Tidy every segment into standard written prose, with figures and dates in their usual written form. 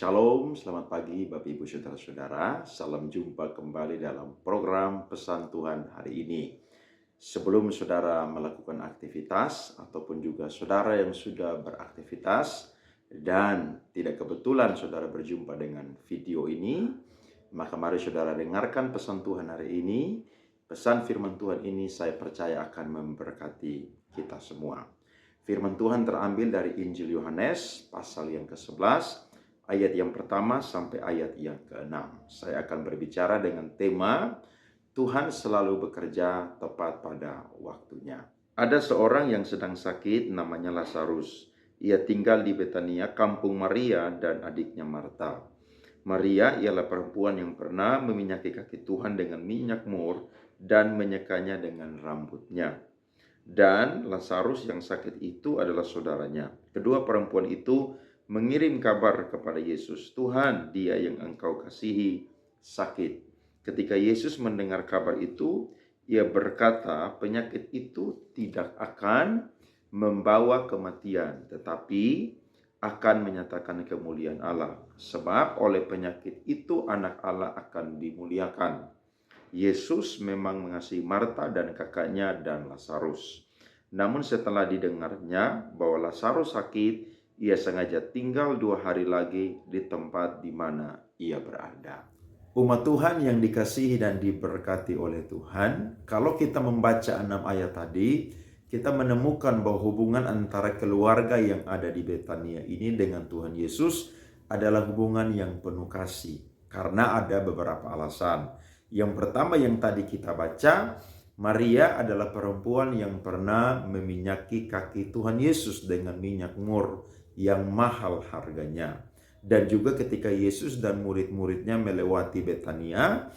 Shalom, selamat pagi Bapak Ibu Saudara-saudara. Salam jumpa kembali dalam program Pesan Tuhan hari ini. Sebelum saudara melakukan aktivitas ataupun juga saudara yang sudah beraktivitas dan tidak kebetulan saudara berjumpa dengan video ini, maka mari saudara dengarkan pesan Tuhan hari ini. Pesan firman Tuhan ini saya percaya akan memberkati kita semua. Firman Tuhan terambil dari Injil Yohanes pasal yang ke-11 ayat yang pertama sampai ayat yang ke-6. Saya akan berbicara dengan tema Tuhan selalu bekerja tepat pada waktunya. Ada seorang yang sedang sakit namanya Lazarus. Ia tinggal di Betania, kampung Maria dan adiknya Marta. Maria ialah perempuan yang pernah meminyaki kaki Tuhan dengan minyak mur dan menyekanya dengan rambutnya. Dan Lazarus yang sakit itu adalah saudaranya. Kedua perempuan itu mengirim kabar kepada Yesus, "Tuhan, dia yang engkau kasihi sakit." Ketika Yesus mendengar kabar itu, ia berkata, penyakit itu tidak akan membawa kematian, tetapi akan menyatakan kemuliaan Allah. Sebab oleh penyakit itu anak Allah akan dimuliakan. Yesus memang mengasihi Marta dan kakaknya dan Lazarus. Namun setelah didengarnya bahwa Lazarus sakit, ia sengaja tinggal 2 hari lagi di tempat di mana ia berada. Umat Tuhan yang dikasihi dan diberkati oleh Tuhan, kalau kita membaca 6 ayat tadi, kita menemukan bahwa hubungan antara keluarga yang ada di Betania ini dengan Tuhan Yesus adalah hubungan yang penuh kasih. Karena ada beberapa alasan. Yang pertama yang tadi kita baca, Maria adalah perempuan yang pernah meminyaki kaki Tuhan Yesus dengan minyak mur yang mahal harganya. Dan juga ketika Yesus dan murid-muridnya melewati Betania,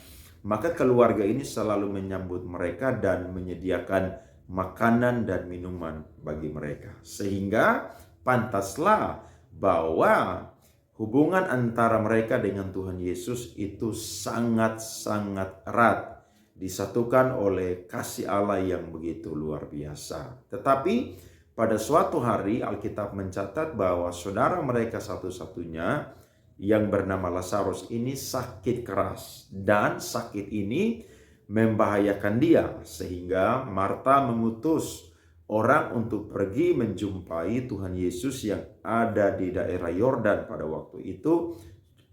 maka keluarga ini selalu menyambut mereka dan menyediakan makanan dan minuman bagi mereka. Sehingga pantaslah bahwa hubungan antara mereka dengan Tuhan Yesus itu sangat-sangat erat, disatukan oleh kasih Allah yang begitu luar biasa. Tetapi pada suatu hari Alkitab mencatat bahwa saudara mereka satu-satunya yang bernama Lazarus ini sakit keras, dan sakit ini membahayakan dia, sehingga Marta mengutus orang untuk pergi menjumpai Tuhan Yesus yang ada di daerah Yordan pada waktu itu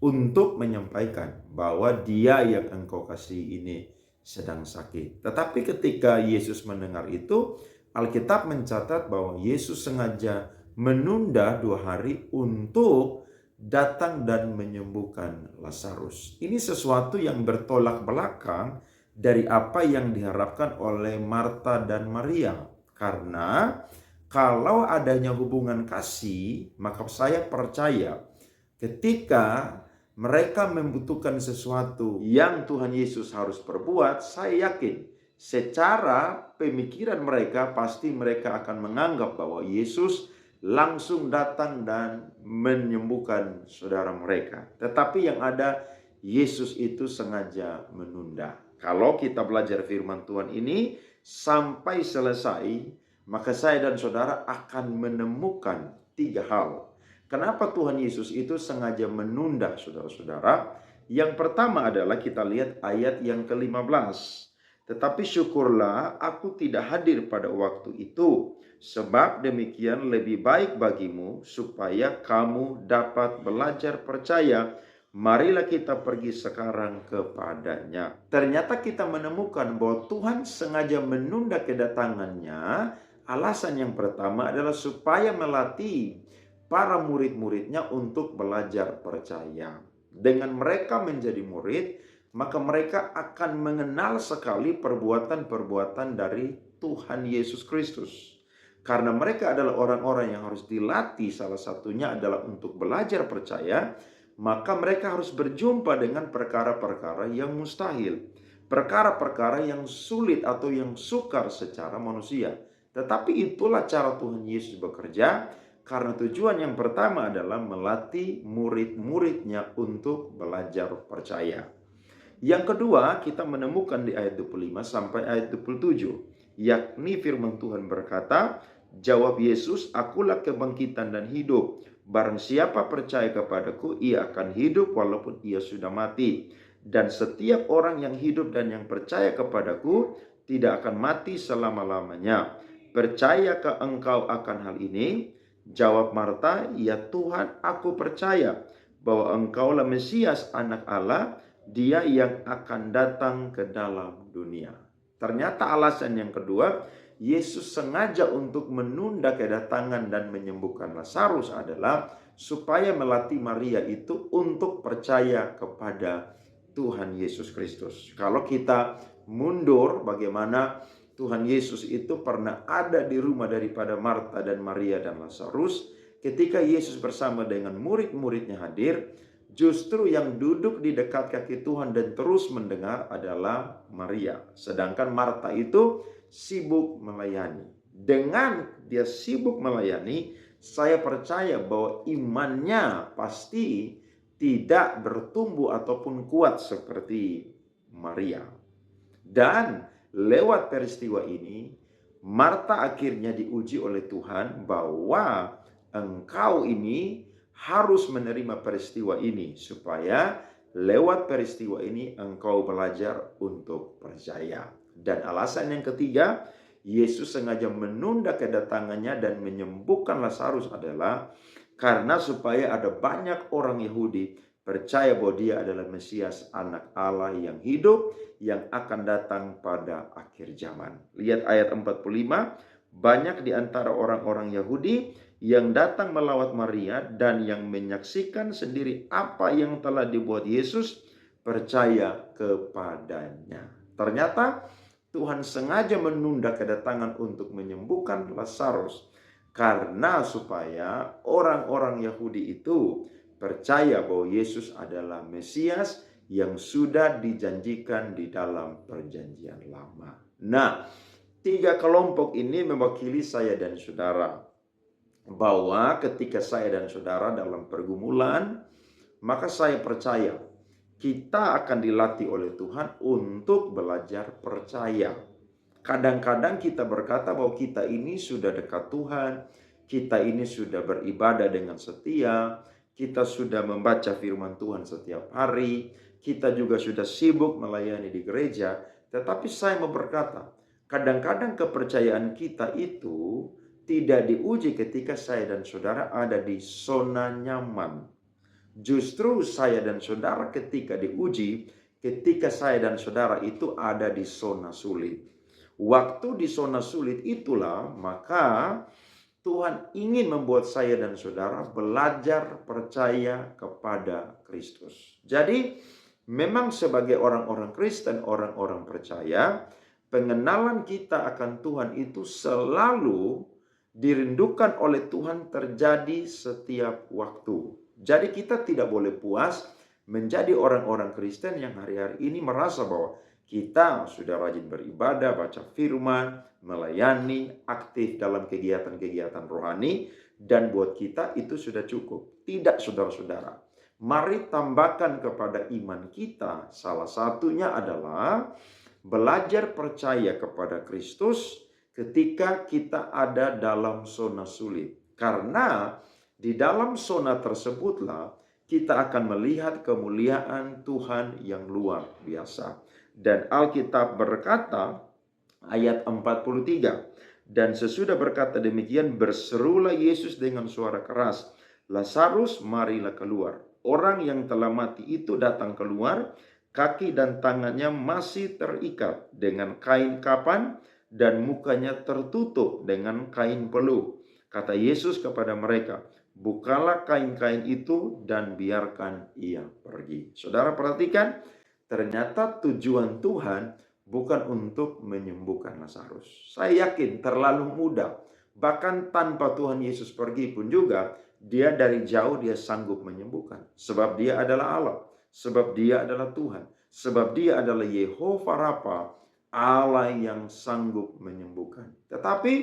untuk menyampaikan bahwa dia yang engkau kasihi ini sedang sakit. Tetapi ketika Yesus mendengar itu, Alkitab mencatat bahwa Yesus sengaja menunda 2 hari untuk datang dan menyembuhkan Lazarus. Ini sesuatu yang bertolak belakang dari apa yang diharapkan oleh Marta dan Maria. Karena kalau adanya hubungan kasih, maka saya percaya ketika mereka membutuhkan sesuatu yang Tuhan Yesus harus perbuat, saya yakin secara pemikiran mereka pasti mereka akan menganggap bahwa Yesus langsung datang dan menyembuhkan saudara mereka. Tetapi yang ada, Yesus itu sengaja menunda. Kalau kita belajar firman Tuhan ini sampai selesai, maka saya dan saudara akan menemukan 3 hal. Kenapa Tuhan Yesus itu sengaja menunda, saudara-saudara? Yang pertama adalah kita lihat ayat yang ke-15. Tetapi syukurlah aku tidak hadir pada waktu itu, sebab demikian lebih baik bagimu supaya kamu dapat belajar percaya. Marilah kita pergi sekarang kepadanya. Ternyata kita menemukan bahwa Tuhan sengaja menunda kedatangannya. Alasan yang pertama adalah supaya melatih para murid-muridnya untuk belajar percaya. Dengan mereka menjadi murid, maka mereka akan mengenal sekali perbuatan-perbuatan dari Tuhan Yesus Kristus. Karena mereka adalah orang-orang yang harus dilatih, salah satunya adalah untuk belajar percaya, maka mereka harus berjumpa dengan perkara-perkara yang mustahil. Perkara-perkara yang sulit atau yang sukar secara manusia. Tetapi itulah cara Tuhan Yesus bekerja, karena tujuan yang pertama adalah melatih murid-muridnya untuk belajar percaya. Yang kedua, kita menemukan di ayat 25 sampai ayat 27, yakni firman Tuhan berkata, "Jawab Yesus, akulah kebangkitan dan hidup. Barang siapa percaya kepadaku, ia akan hidup walaupun ia sudah mati. Dan setiap orang yang hidup dan yang percaya kepadaku tidak akan mati selama-lamanya. Percayakah engkau akan hal ini? Jawab Marta, ya Tuhan, aku percaya bahwa engkaulah Mesias, anak Allah, dia yang akan datang ke dalam dunia. Ternyata alasan yang kedua, Yesus sengaja untuk menunda kedatangan dan menyembuhkan Lazarus adalah supaya melatih Maria itu untuk percaya kepada Tuhan Yesus Kristus. Kalau kita mundur, bagaimana Tuhan Yesus itu pernah ada di rumah daripada Marta dan Maria dan Lazarus. Ketika Yesus bersama dengan murid-muridnya hadir, justru yang duduk di dekat kaki Tuhan dan terus mendengar adalah Maria. Sedangkan Marta itu sibuk melayani. Dengan dia sibuk melayani, saya percaya bahwa imannya pasti tidak bertumbuh ataupun kuat seperti Maria. Dan lewat peristiwa ini, Marta akhirnya diuji oleh Tuhan bahwa engkau ini harus menerima peristiwa ini supaya lewat peristiwa ini engkau belajar untuk percaya. Dan alasan yang ketiga, Yesus sengaja menunda kedatangannya dan menyembuhkan Lazarus adalah karena supaya ada banyak orang Yahudi percaya bahwa dia adalah Mesias, anak Allah yang hidup, yang akan datang pada akhir zaman. Lihat ayat 45, banyak di antara orang-orang Yahudi yang datang melawat Maria dan yang menyaksikan sendiri apa yang telah dibuat Yesus percaya kepadanya. Ternyata Tuhan sengaja menunda kedatangan untuk menyembuhkan Lazarus karena supaya orang-orang Yahudi itu percaya bahwa Yesus adalah Mesias yang sudah dijanjikan di dalam perjanjian lama. Nah, tiga kelompok ini mewakili saya dan saudara. Bahwa ketika saya dan saudara dalam pergumulan, maka saya percaya kita akan dilatih oleh Tuhan untuk belajar percaya. Kadang-kadang kita berkata bahwa kita ini sudah dekat Tuhan, kita ini sudah beribadah dengan setia, kita sudah membaca firman Tuhan setiap hari, kita juga sudah sibuk melayani di gereja. Tetapi saya mau berkata, kadang-kadang kepercayaan kita itu tidak diuji ketika saya dan saudara ada di zona nyaman. Justru saya dan saudara ketika diuji, ketika saya dan saudara itu ada di zona sulit. Waktu di zona sulit itulah maka Tuhan ingin membuat saya dan saudara belajar percaya kepada Kristus. Jadi memang sebagai orang-orang Kristen, orang-orang percaya, pengenalan kita akan Tuhan itu selalu dirindukan oleh Tuhan terjadi setiap waktu. Jadi kita tidak boleh puas menjadi orang-orang Kristen yang hari-hari ini merasa bahwa kita sudah rajin beribadah, baca firman, melayani, aktif dalam kegiatan-kegiatan rohani, dan buat kita itu sudah cukup. Tidak, saudara-saudara. Mari tambahkan kepada iman kita, salah satunya adalah belajar percaya kepada Kristus ketika kita ada dalam zona sulit. Karena di dalam zona tersebutlah kita akan melihat kemuliaan Tuhan yang luar biasa. Dan Alkitab berkata, ayat 43, dan sesudah berkata demikian, berserulah Yesus dengan suara keras, Lazarus, marilah keluar. Orang yang telah mati itu datang keluar, kaki dan tangannya masih terikat dengan kain kapan, dan mukanya tertutup dengan kain peluh. Kata Yesus kepada mereka, bukalah kain-kain itu dan biarkan ia pergi. Saudara perhatikan, ternyata tujuan Tuhan bukan untuk menyembuhkan Lazarus. Saya yakin terlalu mudah. Bahkan tanpa Tuhan Yesus pergi pun juga, dia dari jauh dia sanggup menyembuhkan. Sebab dia adalah Allah. Sebab dia adalah Tuhan. Sebab dia adalah Yehova Rafa, Allah yang sanggup menyembuhkan. Tetapi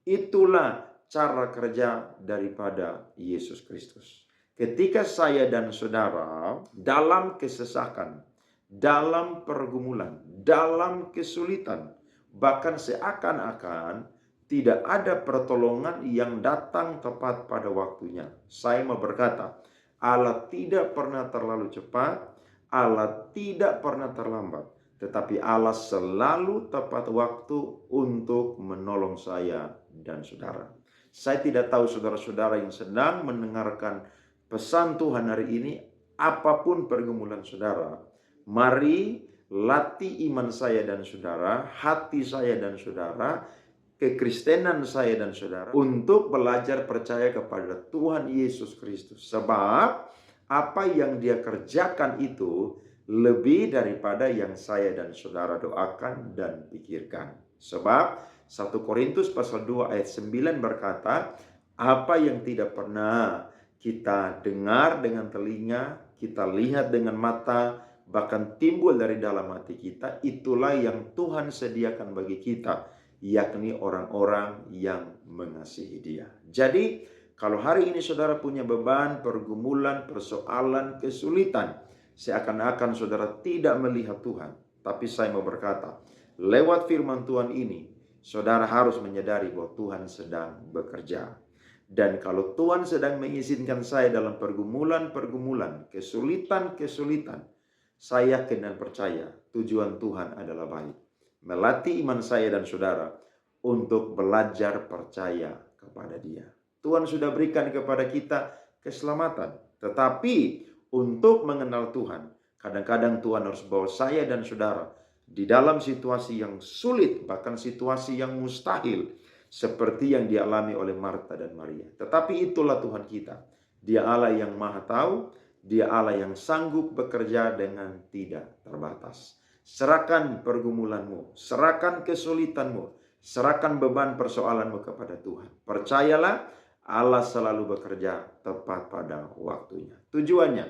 itulah cara kerja daripada Yesus Kristus. Ketika saya dan saudara dalam kesesakan, dalam pergumulan, dalam kesulitan, bahkan seakan-akan Tidak ada pertolongan yang datang tepat pada waktunya. Saya mau berkata, Allah tidak pernah terlalu cepat, Allah tidak pernah terlambat, tetapi Allah selalu tepat waktu untuk menolong saya dan saudara. Saya tidak tahu saudara-saudara yang sedang mendengarkan pesan Tuhan hari ini, apapun pergumulan saudara, mari latih iman saya dan saudara, hati saya dan saudara, kekristenan saya dan saudara untuk belajar percaya kepada Tuhan Yesus Kristus. Sebab apa yang Dia kerjakan itu lebih daripada yang saya dan saudara doakan dan pikirkan. Sebab 1 Korintus pasal 2 ayat 9 berkata, apa yang tidak pernah kita dengar dengan telinga, kita lihat dengan mata, bahkan timbul dari dalam hati kita, itulah yang Tuhan sediakan bagi kita, yakni orang-orang yang mengasihi Dia. Jadi, kalau hari ini saudara punya beban, pergumulan, persoalan, kesulitan, seakan-akan saudara tidak melihat Tuhan. Tapi saya mau berkata, lewat firman Tuhan ini, saudara harus menyadari bahwa Tuhan sedang bekerja. Dan kalau Tuhan sedang mengizinkan saya dalam pergumulan-pergumulan, kesulitan-kesulitan, saya yakin dan percaya tujuan Tuhan adalah baik. Melatih iman saya dan saudara untuk belajar percaya kepada Dia. Tuhan sudah berikan kepada kita keselamatan. Tetapi untuk mengenal Tuhan, kadang-kadang Tuhan harus bawa saya dan saudara di dalam situasi yang sulit, bahkan situasi yang mustahil, seperti yang dialami oleh Marta dan Maria. Tetapi itulah Tuhan kita. Dia Allah yang maha tahu, Dia Allah yang sanggup bekerja dengan tidak terbatas. Serahkan pergumulanmu, serahkan kesulitanmu, serahkan beban persoalanmu kepada Tuhan. Percayalah, Allah selalu bekerja tepat pada waktunya. Tujuannya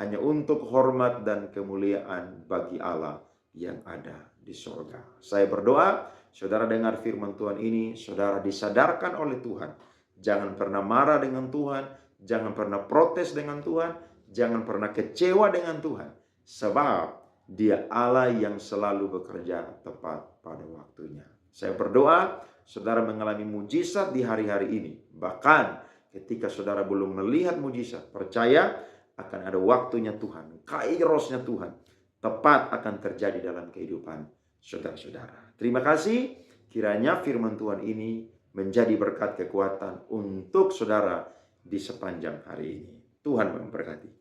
hanya untuk hormat dan kemuliaan bagi Allah yang ada di surga. Saya berdoa, saudara dengar firman Tuhan ini, saudara disadarkan oleh Tuhan. Jangan pernah marah dengan Tuhan, jangan pernah protes dengan Tuhan, jangan pernah kecewa dengan Tuhan. Sebab Dia Allah yang selalu bekerja tepat pada waktunya. Saya berdoa, saudara mengalami mujizat di hari-hari ini. Bahkan ketika saudara belum melihat mujizat, percaya akan ada waktunya Tuhan, kairosnya Tuhan, tepat akan terjadi dalam kehidupan saudara-saudara. Terima kasih, kiranya firman Tuhan ini menjadi berkat kekuatan untuk saudara di sepanjang hari ini. Tuhan memberkati.